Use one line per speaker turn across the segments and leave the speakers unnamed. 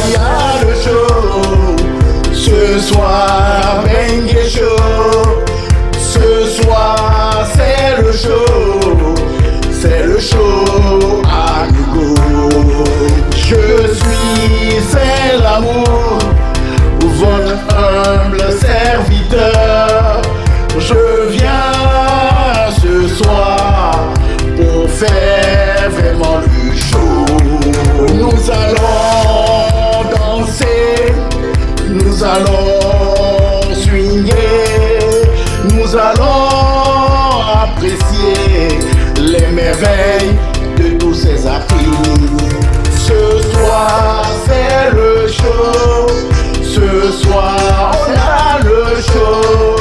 il y a le show. Ce soir, Bengue Show. Ce soir, c'est le show. C'est le show à gogo. Je suis, c'est l'amour, votre humble serviteur. Je viens ce soir pour faire vraiment le show. Nous allons danser, nous allons swinguer, nous allons apprécier les merveilles de tous ces artistes. Ce soir c'est le show, ce soir on a le show,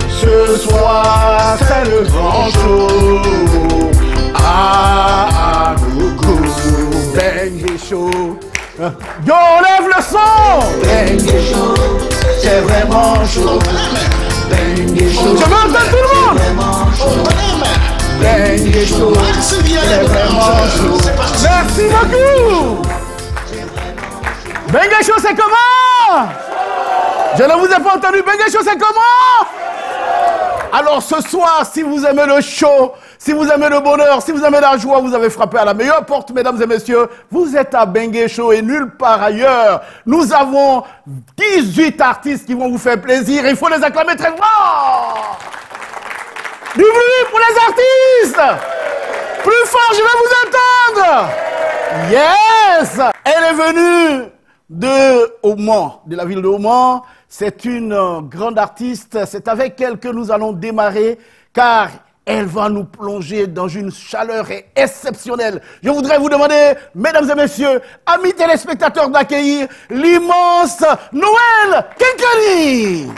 ce soir c'est le grand show. Ah, gogo, Bengue Show. Yo, on lève le son. Bengue Show, c'est vraiment chaud. Bengue Show, je veux entendre tout le monde. Bengue Show, c'est vraiment chaud. Merci beaucoup. Bengue Show, c'est comment? Je ne vous ai pas entendu. Bengue Show, c'est comment? Alors ce soir, si vous aimez le show, si vous aimez le bonheur, si vous aimez la joie, vous avez frappé à la meilleure porte, mesdames et messieurs. Vous êtes à Bengue Show et nulle part ailleurs. Nous avons 18 artistes qui vont vous faire plaisir. Il faut les acclamer très fort. Du bruit pour les artistes. Plus fort, je vais vous entendre. Yes. Elle est venue de Haut-Mans, de la ville de Haut-Mans. C'est une grande artiste. C'est avec elle que nous allons démarrer, car elle va nous plonger dans une chaleur exceptionnelle. Je voudrais vous demander, mesdames et messieurs, amis téléspectateurs, d'accueillir l'immense Noël Kenkani.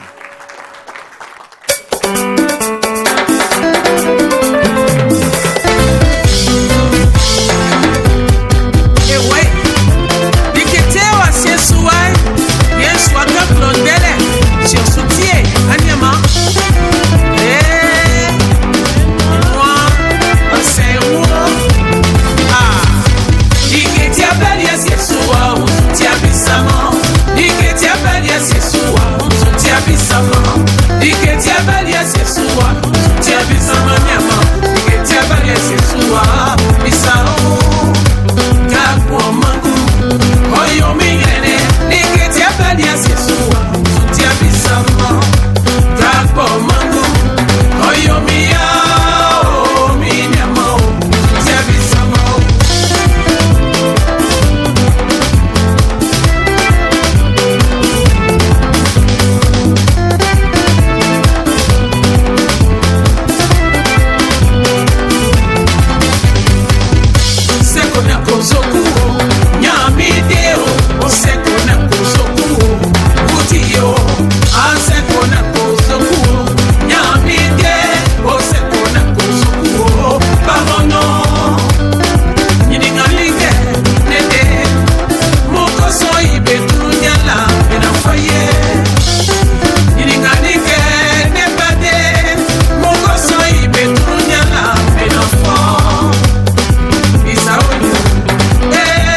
Hey!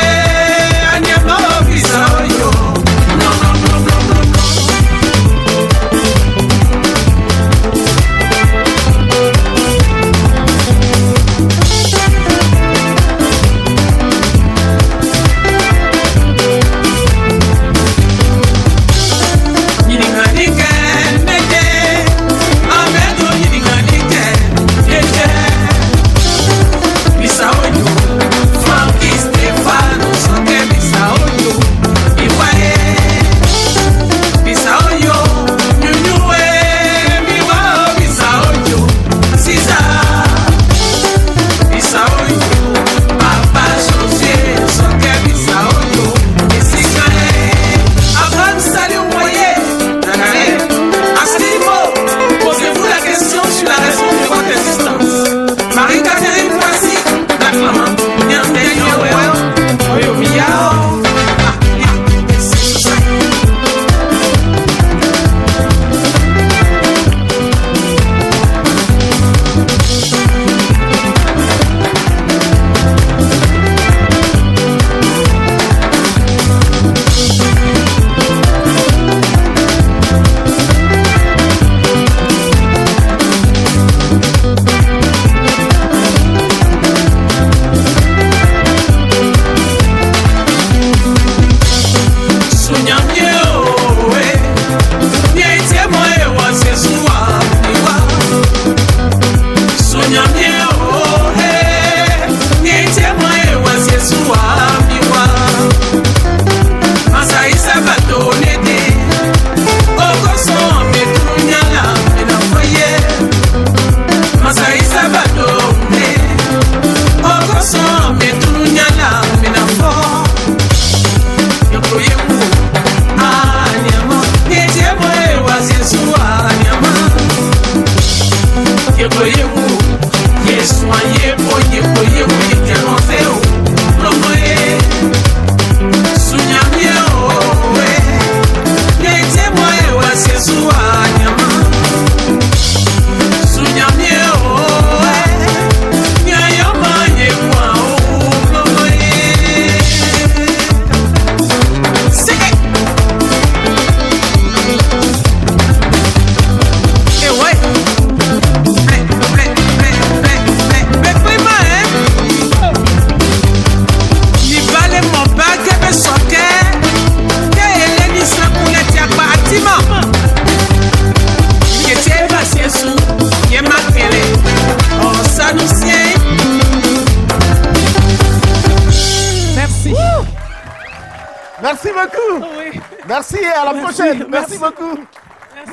Merci beaucoup.
Oui.
Merci et à la prochaine. Merci beaucoup.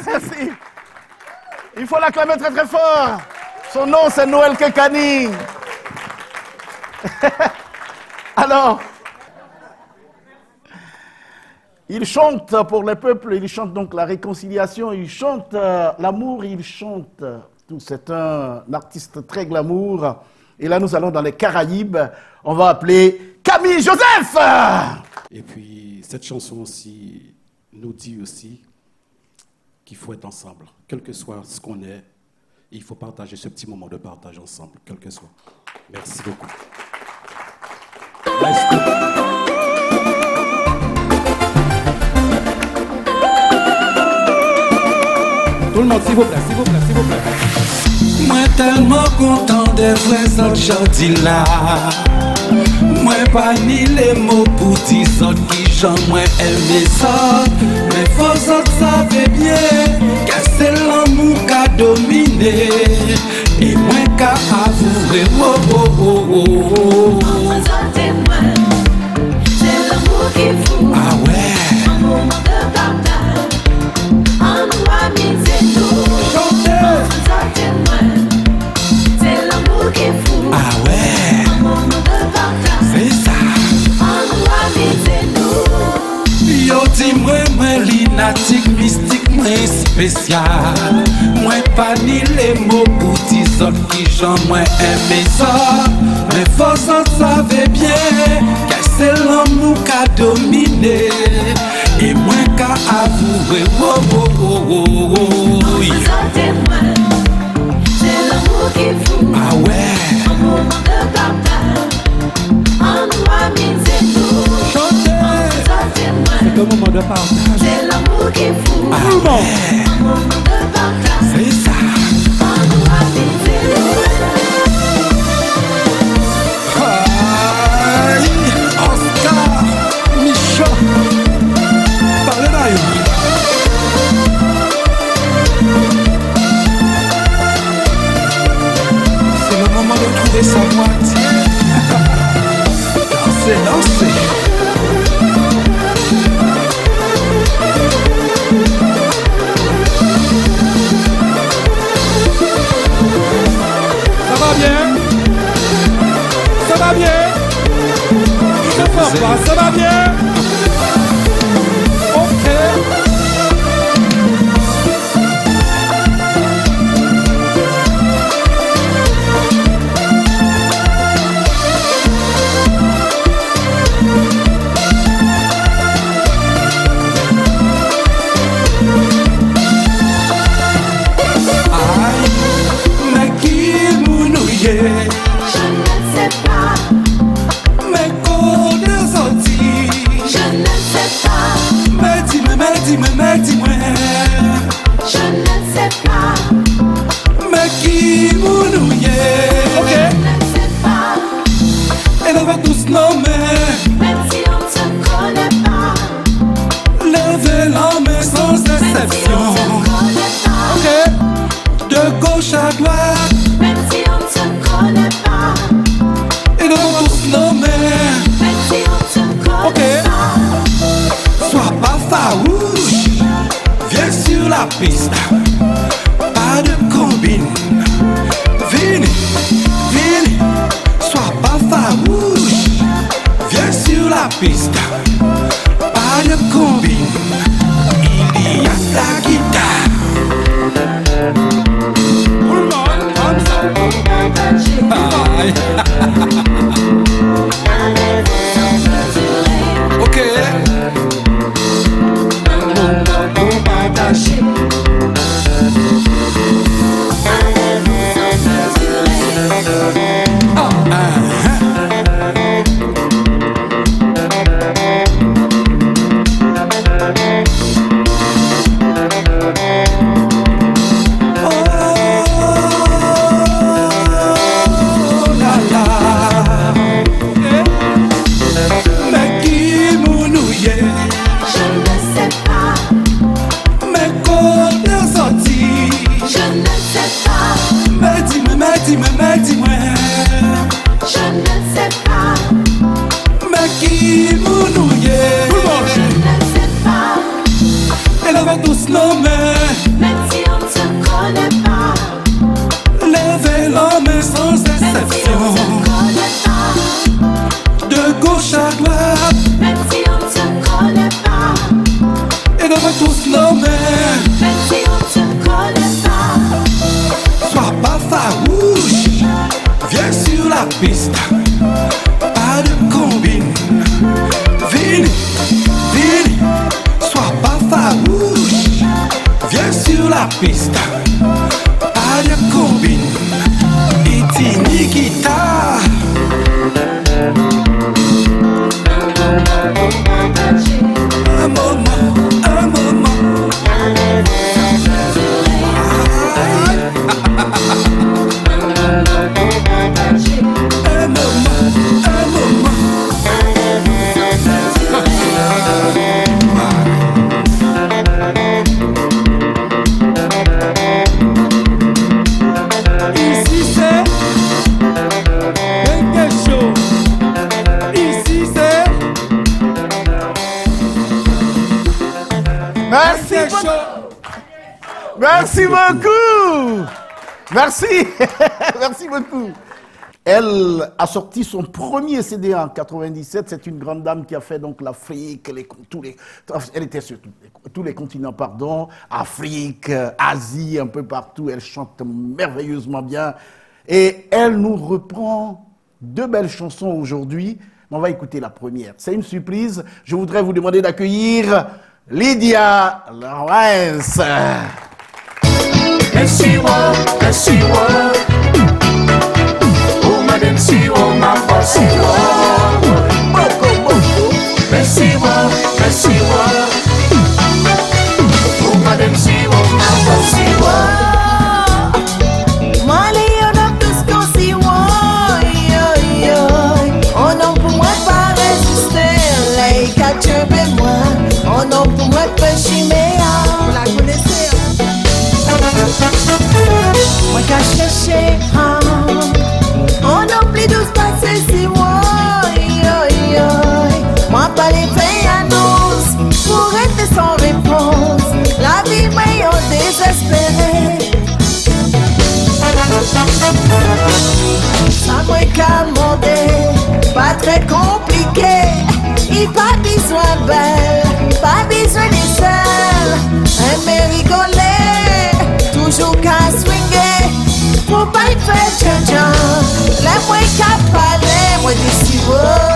Merci. Il faut l'acclamer très très fort. Son nom c'est Noël Kekani. Alors, il chante pour les peuples, il chante donc la réconciliation, il chante l'amour, il chante tout. C'est un artiste très glamour. Et là, nous allons dans les Caraïbes. On va appeler Camille Joseph.
Et puis, cette chanson aussi nous dit aussi qu'il faut être ensemble. Quel que soit ce qu'on est, il faut partager ce petit moment de partage ensemble, quel que soit. Merci beaucoup.
Tout le monde, s'il vous plaît, s'il vous plaît, s'il vous plaît.
Moi tellement content des vrais autres gens là. Moi pas ni les mots pour dire autres qui j'en moi aimé ça. Mais vos autres savez bien que c'est l'amour qui a dominé. Et moi qu'à avouer, oh oh oh oh.
C'est l'amour qui fout.
Ah ouais.
Un moment de partage. Un nous amis nous. C'est l'amour qui fout.
Ah ouais.
Un moment de partage.
C'est ça.
Un nous amis nous.
Yo dis-moi, moi linatique, mystique, moi spécial. Moi pas ni les mots pour dire autres qui j'en moi aimé ça. Mais vos autres savez bien que c'est l'amour qui a dominé. Et moi qu'à avouer, oh oh oh oh oh.
C'est l'amour qui fout.
Ah ouais.
Un moment de partage. Un nous amis nous.
C'est le moment de partage.
C'est l'amour qui fout.
Ah ouais.
Un moment de partage.
C'est ça.
Un nous amis nous.
Aïe, Oscar, Micha, parlez d'ailleurs. C'est le moment de trouver sa moitié. Dansez, dansez.
Ça va bien? Ça va bien? Je ne sors pas, ça va bien? Ok.
Aïe, mais qui mounouye?
Je ne sais pas.
Mais qu'on est sorti?
Je ne sais pas.
Mais dis-moi, mais dis-moi, mais dis-moi.
Je ne sais pas.
Mais qui mounouye?
Je ne sais pas.
Et on va tous nommer.
Même si on ne se connaît pas.
Levez la main sans
Même si on
exception.
ne se connaît pas.
Ok. De gauche à droite.
Même si on ne se connaît pas.
Et on va tous nommer.
Même si on ne se connaît pas.
Sois pas farouche. Viens sur la piste. Pas de combine. Vini, vini. Sois pas farouche. Viens sur la piste. Pas de combine. Il y a ta guitare.
Tout le monde, comme ça.
Aïe. Ok. Oh la la. Mais qui mounouye?
Je ne sais pas.
Mais qu'on est sorti?
Je ne sais pas.
Mais dis-moi, mais dis-moi, mais dis-moi.
Je ne sais pas.
Mais qui mounouye?
Tout le monde,
nos mains.
Même si on ne se connaît pas.
Levez la main sans
Même si on
exception.
ne se connaît pas.
De gauche à droite.
Même si on ne se connaît pas.
Et levez tous nos mains.
Même si on ne se connaît pas.
Sois pas farouche. Viens sur la piste. Pas de combine. Vini, vini. Sois pas farouche. Viens sur la piste. Pas de combine. Iti Nikita. Un moment, un moment. Un moment, un moment.
Ici c'est Bengue Show. Ici c'est
Merci
Bengue
beaucoup.
Show.
Merci beaucoup. Merci. Merci beaucoup. Elle a sorti son premier CD en 97. C'est une grande dame qui a fait donc l'Afrique, elle était sur tous les continents, pardon, Afrique, Asie, un peu partout. Elle chante merveilleusement bien. Et elle nous reprend deux belles chansons aujourd'hui. On va écouter la première. C'est une surprise. Je voudrais vous demander d'accueillir Lydia Lawrence.
Siwa, oh madame Siwa, ma Siwa, Siwa, oh madame Siwa, ma Siwa.
On a tous qu'on s'y voit. On a pour moi pas résister. Les quatre moi. On a pour moi pas chimer. Vous la connaissez? Moi qu'à chercher. On oublie de se passer si moi. Moi pas les faits annonce pour rester sans réponse. La vie m'a désespéré. Ça m'a commandé, pas très compliqué. Il pas besoin belle, pas besoin de seul. Aimer rigoler, toujours qu'à swinguer. Pour pas y faire tchan-tchan. Les moins qu'à parler, moi des si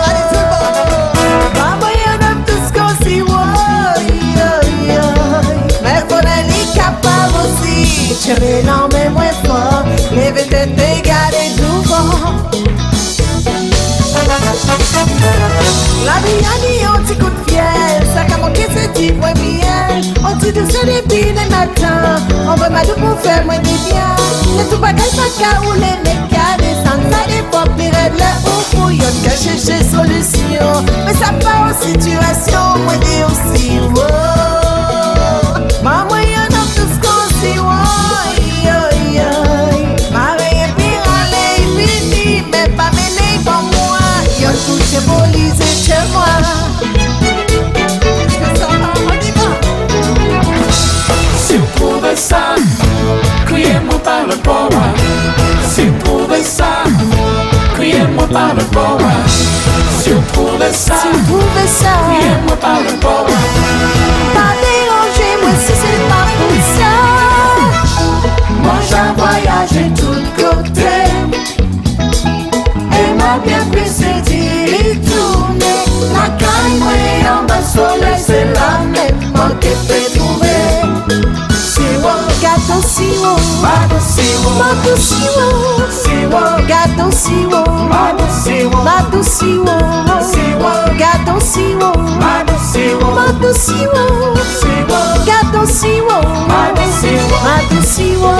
allez tout le monde. Maman y'en a tous qu'on s'y voit. Mais faut aller capable aussi. Tirer l'arme moins fort. Les vêtements dégagés du vent. La vie a dit un petit coup de fiel. Ça a manqué ce type moins bien. On dit tout ça depuis le matin. On veut mal pour faire moins de bien. Le tout bagage pas qu'à ou les mécas descendent. Ça dépend pire de la ou pour y'en qu'à chercher solution. Mais ça part en situation. Moi dis aussi wow. Maman y'en a tous qu'on s'y voit. Mais pas mêlé pour moi. Y'en tout symbolisé chez moi.
Si vous trouvez ça, criez-moi par le pouvoir. Si vous trouvez ça, criez-moi par le pouvoir. Si vous trouvez ça, criez-moi par le pouvoir.
Pas déranger moi si c'est pas pour ça.
Moi j'ai voyagé tout côté. Et m'a bien pressé d'y tourner. La caille moi en bas soleil, c'est la même mort que fait trouver. Siwa,
Gâteau siwo,
Mado Siwa,
mato siwo,
Siwa,
gâteau siwo,
Mado Siwa,
mato siwo,
Siwa,
gâteau siwo,
Mado Siwa,
mato siwo,
Siwa,
gâteau siwo,
Mado Siwa.
mato siwo.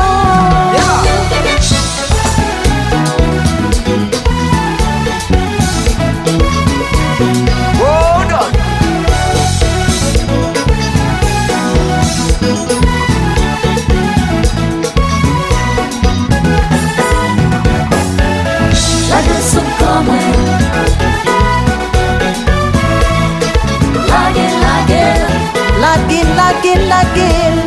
Lagin,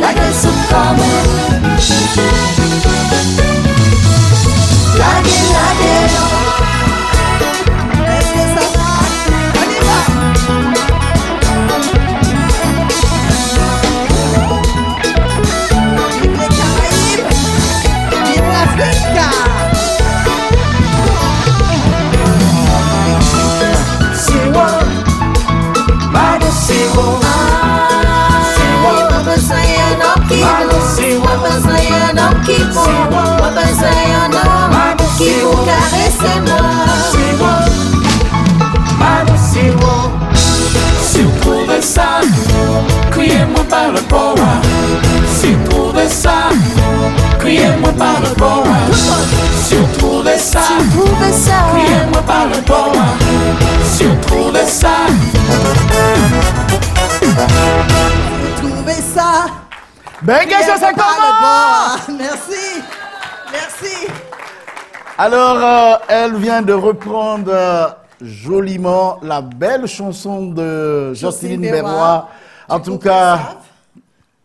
Moi besoin d'un homme qui vous caresse moi.
Si vous trouvez ça, criez-moi par le bois. Si vous trouvez ça, criez-moi par le bois. Si vous trouvez ça, criez-moi par le bois. Si vous trouvez ça,
Trouvez ça.
Bengue, je sais comment.
Merci. Merci.
Alors, elle vient de reprendre joliment la belle chanson de Jocelyne Berroy. En tout cas,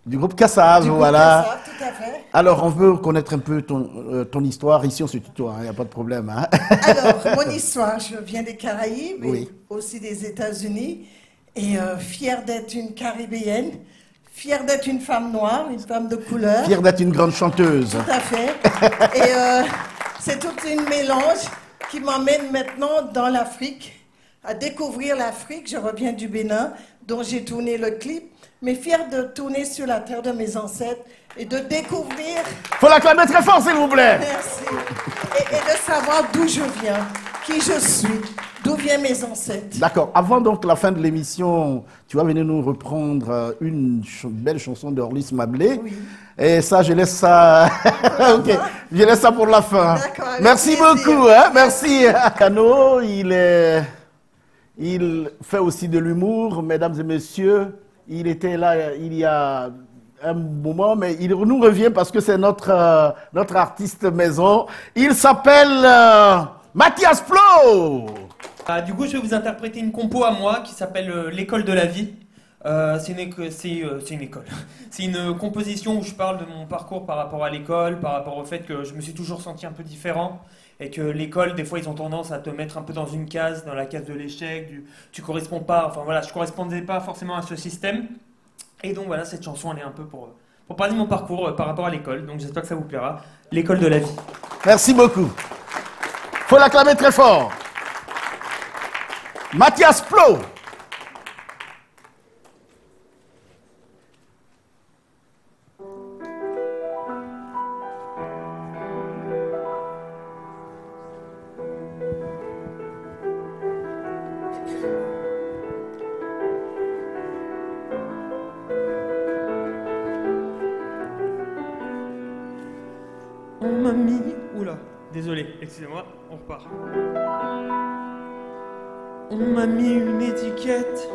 du groupe Cassave, voilà.
Cassave, tout à fait.
Alors, on veut connaître un peu ton histoire. Ici, on se tutoie, il n'y a pas de problème. Hein.
Alors, mon histoire, je viens des Caraïbes,
Oui.
et aussi des États-Unis, et fière d'être une Caribéenne, fière d'être une femme noire, une femme de couleur.
Fière d'être une grande chanteuse.
Tout à fait. Et c'est tout un mélange qui m'emmène maintenant dans l'Afrique, à découvrir l'Afrique. Je reviens du Bénin, dont j'ai tourné le clip, mais fière de tourner sur la terre de mes ancêtres et de découvrir...
Faut l'acclamer très fort, s'il vous plaît.
Merci. Et de savoir d'où je viens, qui je suis, d'où viennent mes ancêtres.
D'accord. Avant donc la fin de l'émission, tu vas venir nous reprendre une belle chanson d'Orlis Mablé.
Oui.
Et ça, je laisse ça. Ok. Je laisse ça pour la fin.
D'accord, avec
Merci
plaisir.
beaucoup. Hein? Merci. Cano, il fait aussi de l'humour, mesdames et messieurs. Il était là il y a un moment, mais il nous revient parce que c'est notre artiste maison. Il s'appelle Mathias Flo.
Du coup, je vais vous interpréter une compo à moi qui s'appelle L'école de la vie. C'est une école. C'est une composition où je parle de mon parcours par rapport à l'école, par rapport au fait que je me suis toujours senti un peu différent et que l'école, des fois, ils ont tendance à te mettre un peu dans une case, dans la case de l'échec, tu corresponds pas, enfin voilà, je correspondais pas forcément à ce système. Et donc voilà, cette chanson, elle est un peu pour parler de mon parcours par rapport à l'école. Donc j'espère que ça vous plaira. L'école de la vie.
Merci beaucoup. Faut l'acclamer très fort. Mathias Flo.
On m'a mis... Oula, désolé, excusez-moi, on repart. On m'a mis une étiquette.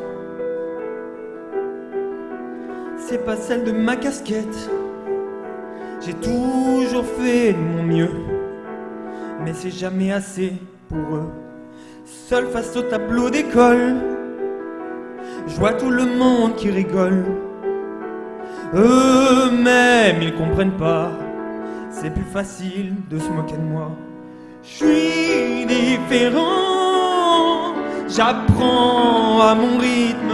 C'est pas celle de ma casquette. J'ai toujours fait de mon mieux, mais c'est jamais assez pour eux. Seul face au tableau d'école, je vois tout le monde qui rigole. Eux-mêmes, ils comprennent pas. C'est plus facile de se moquer de moi. Je suis différent, j'apprends à mon rythme.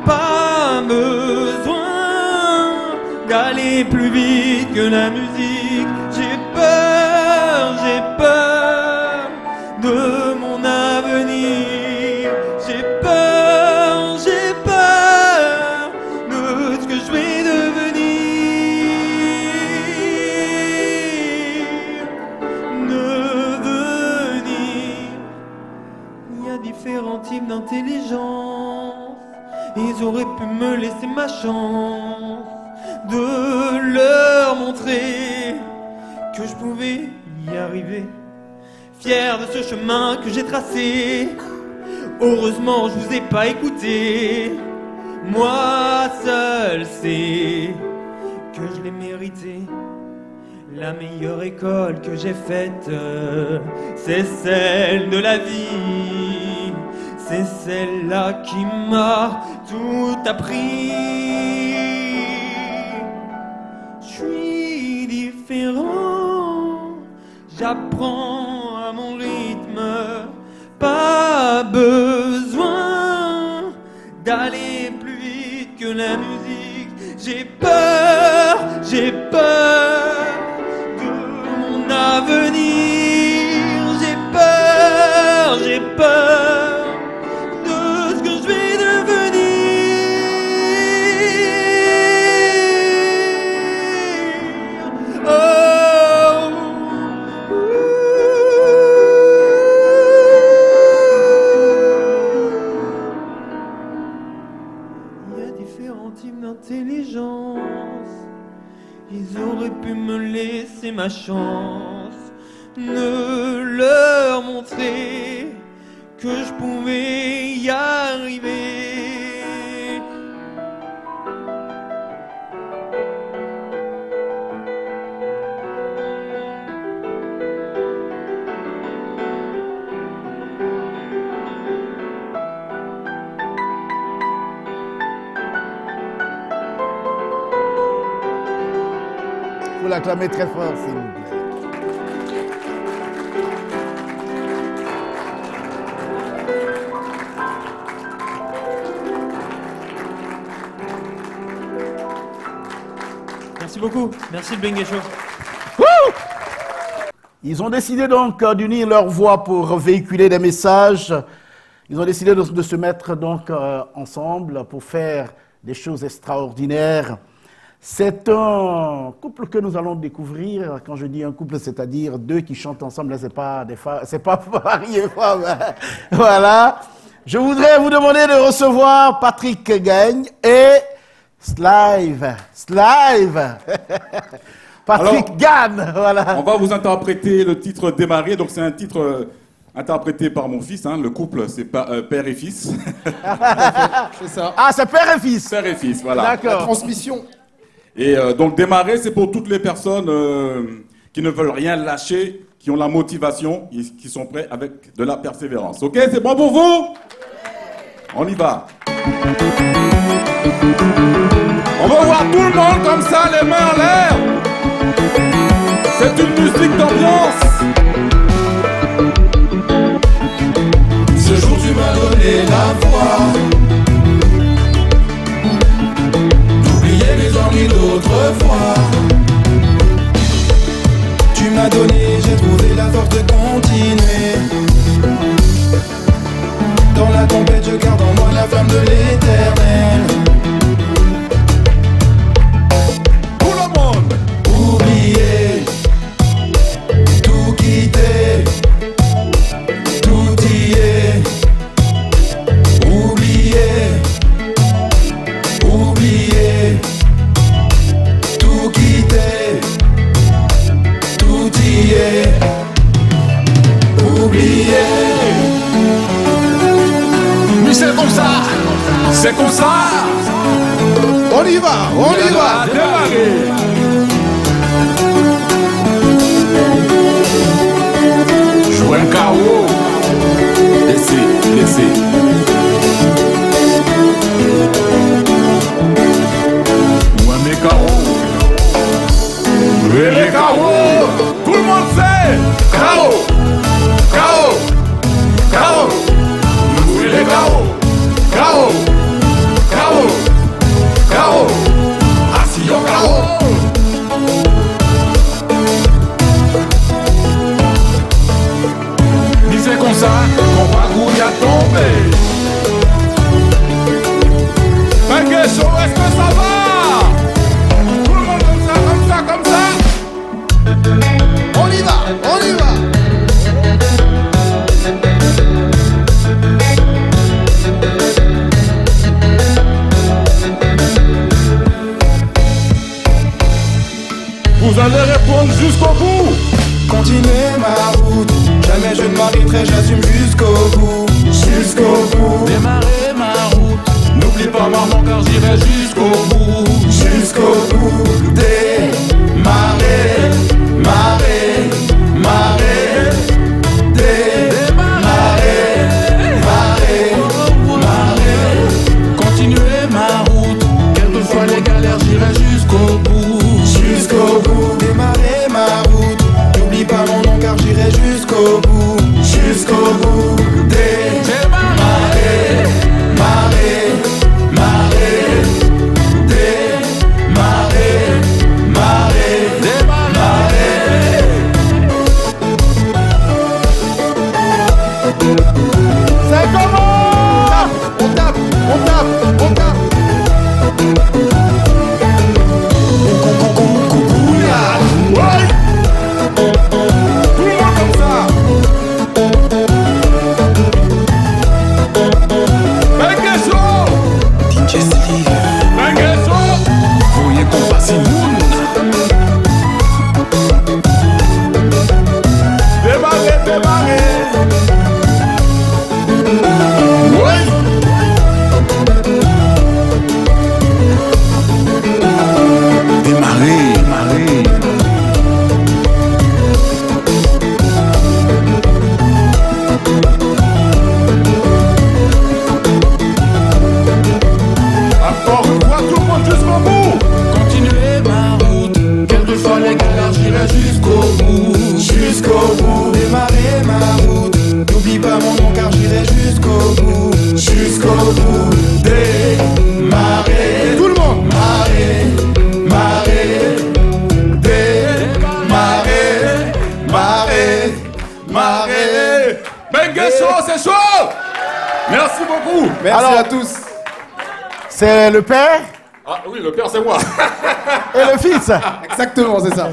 Pas besoin d'aller plus vite que la musique. J'ai peur de mon avenir. J'ai peur de ce que je vais devenir. Différents types d'intelligence, ils auraient pu me laisser ma chance de leur montrer que je pouvais y arriver. Fier de ce chemin que j'ai tracé, heureusement je vous ai pas écouté. Moi seul sais que je l'ai mérité. La meilleure école que j'ai faite, c'est celle de la vie. C'est celle-là qui m'a tout appris. Je suis différent, j'apprends à mon rythme. Pas besoin d'aller plus vite que la musique. J'ai peur avenir, j'ai peur de ce que je vais devenir. Oh, centimes d'intelligence. Ils auraient pu me laisser ma chance, ne leur montrer que je pouvais y arriver.
Vous l'acclamez très fort, s'il vous plaît.
Merci beaucoup. Merci le Bengue Show.
Ils ont décidé donc d'unir leurs voix pour véhiculer des messages. Ils ont décidé de se mettre donc ensemble pour faire des choses extraordinaires. C'est un couple que nous allons découvrir. Quand je dis un couple, c'est-à-dire deux qui chantent ensemble, c'est pas des femmes, c'est pas mari et femme. Voilà. Je voudrais vous demander de recevoir Patrick Gagne et Slive. Patrick Gagne, voilà.
On va vous interpréter le titre Démarrer. Donc c'est un titre interprété par mon fils. Hein. Le couple, c'est père et fils.
C'est ça.
Ah, c'est père et fils.
Père et fils, voilà.
La
D'accord.
transmission.
Et donc Démarrer, c'est pour toutes les personnes qui ne veulent rien lâcher, qui ont la motivation, qui sont prêts avec de la persévérance. Ok, c'est bon pour vous? On y va. On va voir tout le monde comme ça, les mains en l'air. C'est une musique d'ambiance.
Ce jour tu m'as donné la voix d'oublier mes ennuis d'autrefois. Tu m'as donné, j'ai trouvé la force de continuer. Dans la tempête je garde en moi la flamme de l'éternel.
Tout le monde.
Oublier, tout quitter, tout y est. Oublier, oublier, tout quitter, tout y est. Oublier.
Mais c'est comme ça. C'est comme ça.
On y va, on y va.
Démarrer. Jouer un carreau. Laissez. Jouer mes carreaux. Les carreaux. Tout le monde sait. Carreau. Jouer les carreaux. Carreau. Assis au carreau. C'est comme ça qu'on va grouiller à tomber. Bengue Show, est-ce que ça va? Tout le monde comme ça.
On y va.
Vous allez répondre jusqu'au bout.
Continuer ma route, jamais je ne m'arrêterai, j'assume jusqu'au bout. Démarrer ma route,
N'oublie pas maman car j'irai jusqu'au bout.
Démarrer, continuer ma route, quelles que soient les galères, j'irai jusqu'au bout. Démarrer ma route, n'oublie pas mon nom car j'irai jusqu'au bout. Démarrer,
marée. Bengue chaud, c'est chaud. Merci beaucoup.
Merci
Alors,
à tous.
C'est le père
Ah oui, le père, c'est moi.
et le fils.
Exactement, c'est ça.